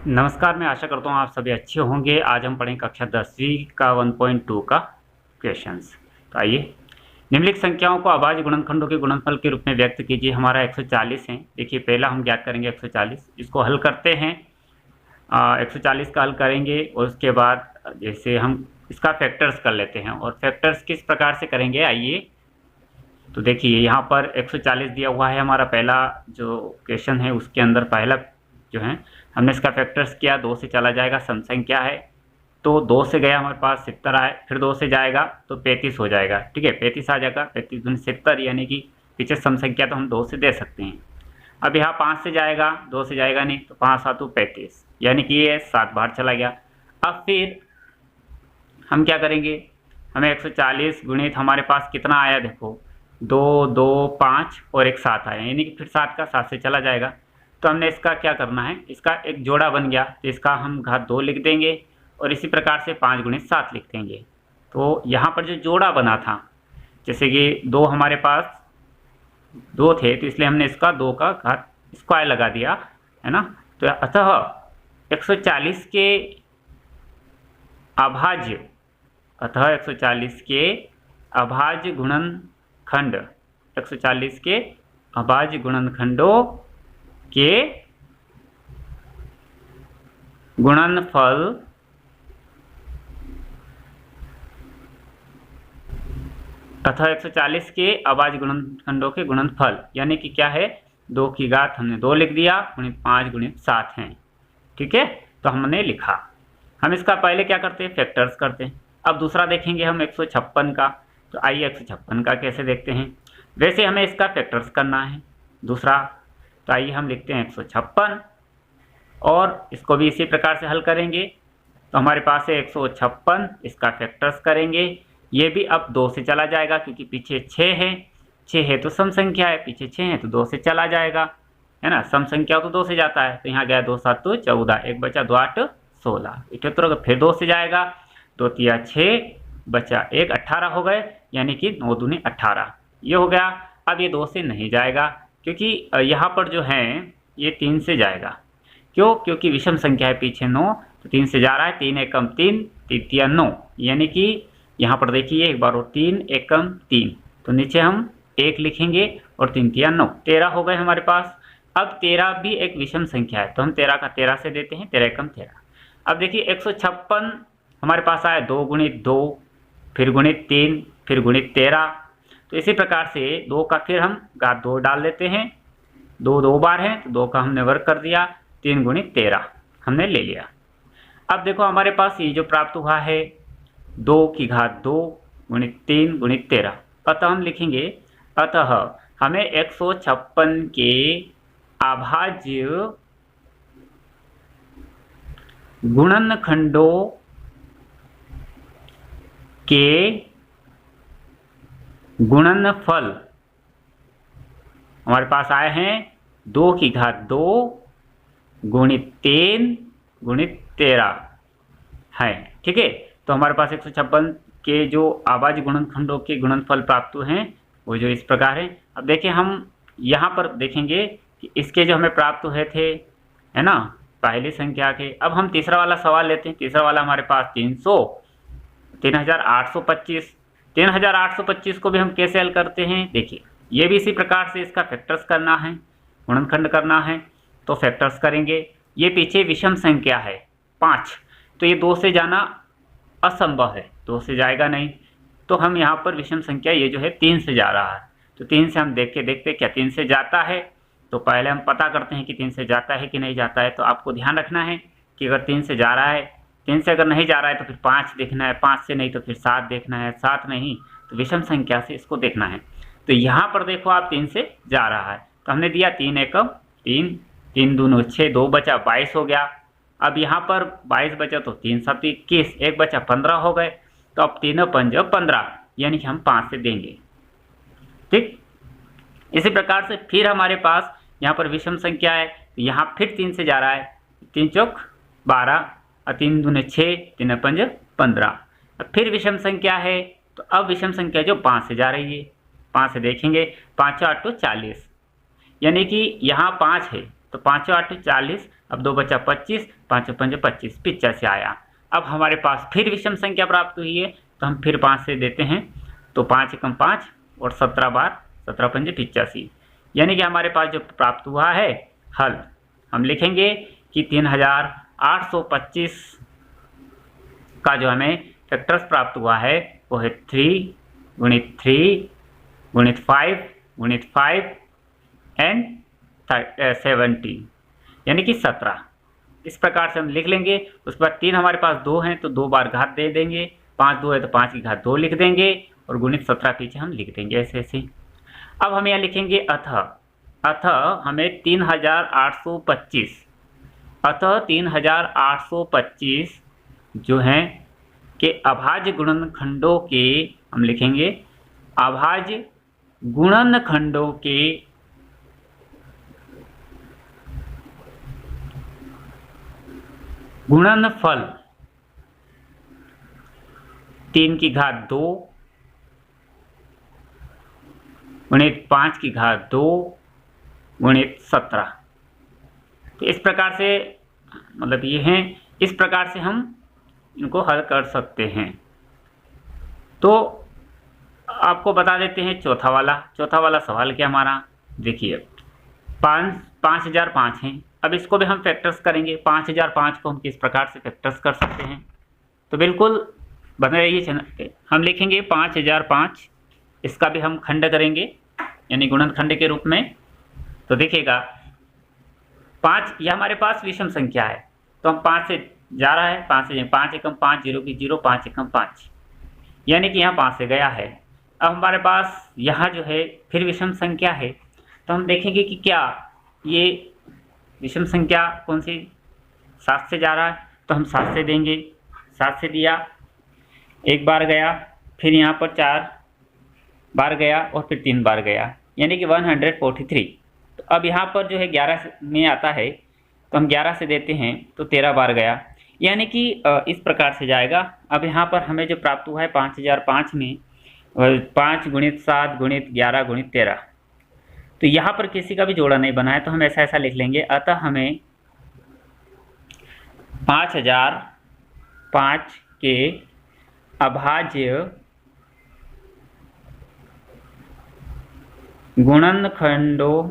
नमस्कार, मैं आशा करता हूँ आप सभी अच्छे होंगे। आज हम पढ़ें कक्षा 10वीं का 1.2 का क्वेश्चंस। तो आइए, निम्नलिखित संख्याओं को अभाज्य गुणनखंडों के गुणनफल के रूप में व्यक्त कीजिए। हमारा 140 है। देखिए, पहला हम ज्ञात करेंगे 140, इसको हल करते हैं। 140 का हल करेंगे और उसके बाद जैसे हम इसका फैक्टर्स कर लेते हैं। और फैक्टर्स किस प्रकार से करेंगे, आइए। तो देखिए, यहाँ पर 140 दिया हुआ है। हमारा पहला जो क्वेश्चन है उसके अंदर पहला जो है हमने इसका फैक्टर्स किया। 2 से चला जाएगा, सम संख्या है तो 2 से गया हमारे पास 70 आए, फिर 2 से जाएगा तो 35 हो जाएगा। ठीक है, 35 आ जाएगा। 35 दूनी 70, यानी कि पीछे सम संख्या तो हम 2 से दे सकते हैं। अब यहाँ 5 से जाएगा, 2 से जाएगा नहीं, तो 5 7 35, यानी कि ये 7 बार चला गया। अब फिर हम क्या करेंगे, हमें 140 गुणित हमारे पास कितना आया, देखो 2 2 5 और एक 7 आया, यानी कि फिर 7 का 7 से चला जाएगा। तो हमने इसका क्या करना है, इसका एक जोड़ा बन गया तो इसका हम घात 2 लिख देंगे और इसी प्रकार से 5 गुणित 7 लिख देंगे। तो यहाँ पर जो जोड़ा बना था, जैसे कि 2 हमारे पास 2 थे तो इसलिए हमने इसका 2 का घात स्क्वायर लगा दिया, है ना। तो अतः 140 के अभाज्य, अतः 140 के अभाज्य गुणनखंड, 140 के अभाज्य गुणनखंडों के गुणनफल तथा 140 के अभाज्य गुणनखंडों के गुणनफल, यानी कि क्या है, 2 की घात हमने 2 लिख दिया गुणित 5 गुणित 7 है। ठीक है, तो हमने लिखा। हम इसका पहले क्या करते हैं, फैक्टर्स करते हैं। अब दूसरा देखेंगे हम 156 का। तो आइए 156 का कैसे देखते हैं। वैसे हमें इसका फैक्टर्स करना है दूसरा, तो आइए हम लिखते हैं 156 और इसको भी इसी प्रकार से हल करेंगे। तो हमारे पास है 156, इसका फैक्टर्स करेंगे। ये भी अब 2 से चला जाएगा क्योंकि पीछे 6 है, 6 है तो सम संख्या है, पीछे 6 है तो 2 से चला जाएगा, है ना। सम संख्या तो 2 से जाता है, तो यहाँ गया 2 7 14, एक बचा 2 8 16, 78 फिर 2 से जाएगा, 2 3 6 बचा 1 18 हो गए, यानी कि 9 दूनी 18 ये हो गया। अब ये 2 से नहीं जाएगा क्योंकि यहाँ पर जो है ये 3 से जाएगा। क्यों, क्योंकि विषम संख्या है पीछे 9, तो 3 से जा रहा है। 3 एकम 3, 3 तिया 9, यानी कि यहाँ पर देखिए एक बार और 3 एकम 3, तो नीचे हम 1 लिखेंगे और 3 तिया 9, 13 हो गए हमारे पास। अब 13 भी एक विषम संख्या है तो हम 13 का 13 से देते हैं, 13 एकम 13। अब देखिए 156 हमारे पास आया 2 गुणित 2, फिर गुणित 3, फिर गुणित 13। तो इसी प्रकार से 2 का फिर हम घात 2 डाल देते हैं, 2 2 बार है तो 2 का हमने वर्ग कर दिया, 3 गुणित 13 हमने ले लिया। अब देखो हमारे पास ये जो प्राप्त हुआ है 2 की घात 2 गुणित 3 गुणित 13, अतः हम लिखेंगे, अतः हमें 156 के अभाज्य गुणनखंडों के गुणनफल हमारे पास आए हैं 2 की घात 2 गुणित 3 गुणित 13 है। ठीक है, तो हमारे पास 156 के जो अभाज्य गुणनखंडों के गुणनफल प्राप्त हुए हैं वो जो इस प्रकार है। अब देखिए हम यहाँ पर देखेंगे कि इसके जो हमें प्राप्त हुए थे, है ना, पहली संख्या के। अब हम तीसरा वाला सवाल लेते हैं। तीसरा वाला हमारे पास 3825, 3825 को भी हम कैसे हल करते हैं, देखिए ये भी इसी प्रकार से इसका फैक्टर्स करना है, गुणनखंड करना है, तो फैक्टर्स करेंगे। ये पीछे विषम संख्या है 5, तो ये 2 से जाना असंभव है, 2 से जाएगा नहीं, तो हम यहाँ पर विषम संख्या ये जो है 3 से जा रहा है, तो 3 से हम देख के देखते क्या 3 से जाता है। तो पहले हम पता करते हैं कि 3 से जाता है कि नहीं जाता है। तो आपको ध्यान रखना है कि अगर 3 से जा रहा है, 3 से अगर नहीं जा रहा है तो फिर 5 देखना है, 5 से नहीं तो फिर 7 देखना है, 7 नहीं तो विषम संख्या से इसको देखना है। तो यहाँ पर देखो आप 3 से जा रहा है, तो हमने दिया 3 एकम 3, 3 दूनो 6, 2 बचा 22 हो गया। अब यहाँ पर 22 बचा तो 3 7 21, 1 बचा 15 हो गए। तो अब 3 5 15, यानी कि हम 5 से देंगे। ठीक, इसी प्रकार से फिर हमारे पास यहाँ पर विषम संख्या है, तो यहाँ फिर 3 से जा रहा है, 3 चौक 12 और 3 दूने 6, 3 5 15। अब फिर विषम संख्या है, तो अब विषम संख्या जो 5 से जा रही है, 5 से देखेंगे, 5 8 40, यानी कि यहाँ 5 है तो 5 8 40, अब 2 बचा 25, 5 पंज 25, 85 आया। अब हमारे पास फिर विषम संख्या प्राप्त हुई है, तो हम फिर 5 से देते हैं, तो 5 एकम 5 और 17 बार 17 पंजे 85, यानी कि हमारे पास जो प्राप्त हुआ है हल, हम लिखेंगे कि 3825 का जो हमें फैक्टर्स प्राप्त हुआ है वो है 3 गुणित 3 गुणित 5 एंड 70, यानी कि 17। इस प्रकार से हम लिख लेंगे। उसके बाद 3 हमारे पास 2 हैं, तो 2 बार घात दे देंगे, 5 2 है तो 5 की घात 2 लिख देंगे और गुणित 17 पीछे हम लिख देंगे ऐसे ऐसे। अब हम यहाँ लिखेंगे अतः हमें 3825 जो हैं के अभाज्य गुणनखंडों के, हम लिखेंगे अभाज्य गुणनखंडों के गुणनफल 3 की घात 2 गुणित 5 की घात 2 गुणित 17। तो इस प्रकार से मतलब ये हैं, इस प्रकार से हम इनको हल कर सकते हैं। तो आपको बता देते हैं चौथा वाला सवाल क्या हमारा, देखिए 5005 हैं। अब इसको भी हम फैक्टर्स करेंगे। 5005 को हम किस प्रकार से फैक्टर्स कर सकते हैं, तो बिल्कुल बने रहिए। हम लिखेंगे 5005, इसका भी हम खंड करेंगे यानी गुणनखंड के रूप में। तो देखिएगा 5 यह हमारे पास विषम संख्या है, तो हम 5 से जा रहा है, 5 एकम 5 0 की 0, 5 एकम 5, यानी कि यहाँ 5 से गया है। अब हमारे पास यहाँ जो है फिर विषम संख्या है, तो हम देखेंगे कि क्या ये विषम संख्या कौन सी 7 से जा रहा है, तो हम 7 से देंगे। 7 से दिया, एक बार गया, फिर यहाँ पर 4 बार गया और फिर 3 बार गया, यानी कि 143। तो अब यहाँ पर जो है 11 में आता है, तो हम 11 से देते हैं तो 13 बार गया, यानी कि इस प्रकार से जाएगा। अब यहाँ पर हमें जो प्राप्त हुआ है 5005 में 5 गुणित 7 गुणित 11 गुणित 13, तो यहाँ पर किसी का भी जोड़ा नहीं बना है, तो हम ऐसा लिख लेंगे। अतः हमें 5005 के अभाज्य गुणनखंडों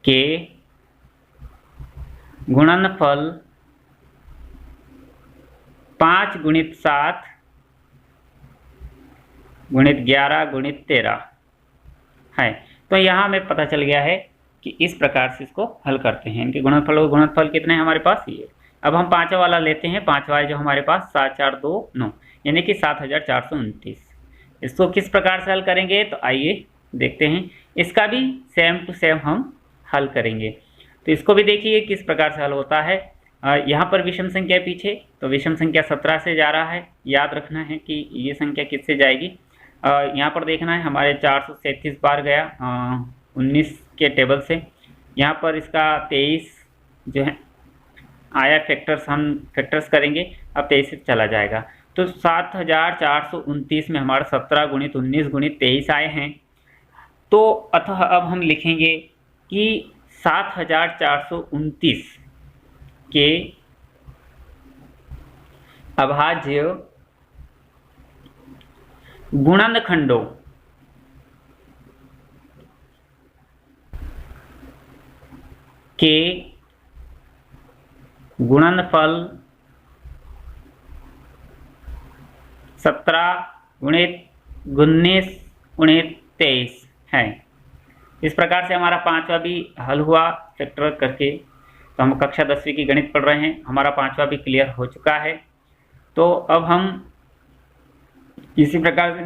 के गुणनफल 5 गुणित 7 गुणित 11 गुणित 13 है। तो यहाँ हमें पता चल गया है कि इस प्रकार से इसको हल करते हैं। इनके गुणनफल कितने हैं हमारे पास, ये। अब हम 5 वाला लेते हैं। 5 वाला जो हमारे पास 7 4 2 9, यानी कि 7429। इसको किस प्रकार से हल करेंगे, तो आइए देखते हैं। इसका भी सेम टू सेम हम हल करेंगे। तो इसको भी देखिए किस प्रकार से हल होता है। यहाँ पर विषम संख्या पीछे, तो विषम संख्या 17 से जा रहा है। याद रखना है कि ये संख्या किससे जाएगी। यहाँ पर देखना है हमारे 437 बार गया 19 के टेबल से। यहाँ पर इसका 23 जो है आया फैक्टर्स, हम फैक्टर्स करेंगे। अब 23 से चला जाएगा, तो 7429 में हमारा 17 गुणित 19 गुणित 23 आए हैं। तो अतः अब हम लिखेंगे कि 7429 के अभाज्य गुणनखंडों के गुणनफल 17 गुणित 19 गुणित 23 है। इस प्रकार से हमारा 5वां भी हल हुआ फैक्टर करके। तो हम कक्षा 10वीं की गणित पढ़ रहे हैं, हमारा 5वां भी क्लियर हो चुका है। तो अब हम इसी प्रकार से